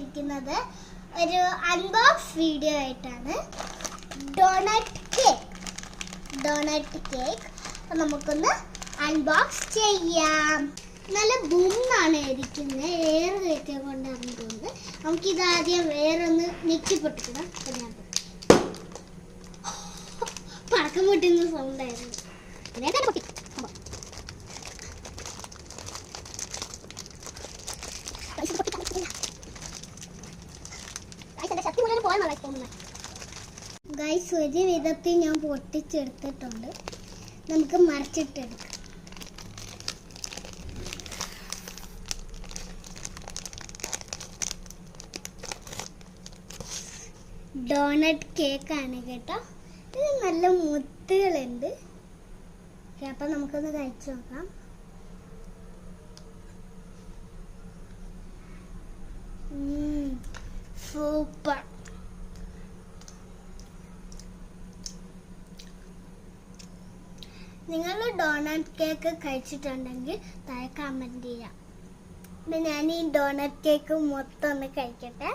വന്നിരിക്കുന്നത് ഒരു unbox video ആയിട്ടാണ്. ഡോണറ്റ് കേക്ക് നമുക്കൊന്ന് അൺബോക്സ് ചെയ്യാം. നല്ല ബൂമാണ് ഇരിക്കുന്നത്, എയർ കയറ്റിയ കൊണ്ടാണ് തോന്നുന്നത്. നമുക്കിത് ആദ്യം വേറൊന്ന് നെക്കി പൊട്ടിക്കണം. പടക്കം പൊട്ടുന്ന സൗണ്ടായിരുന്നു. ഗൈസ്, ഒരു വിധത്തിൽ ഞാൻ പൊട്ടിച്ചെടുത്തിട്ടുണ്ട്. നമുക്ക് മറിച്ചിട്ടെടുക്കാം. ഡോണറ്റ് കേക്കാണ് കേട്ടോ. ഇത് നല്ല മുത്തുകളുണ്ട്. അപ്പൊ നമുക്കൊന്ന് കഴിച്ചു നോക്കാം. സൂപ്പർ. നിങ്ങൾ ഡോണറ്റ് കേക്ക് കഴിച്ചിട്ടുണ്ടെങ്കിൽ താഴെ കമന്റ് ചെയ്യാം. അപ്പം ഞാൻ ഈ ഡോണറ്റ് കേക്ക് മൊത്തം ഒന്ന് കഴിക്കട്ടെ.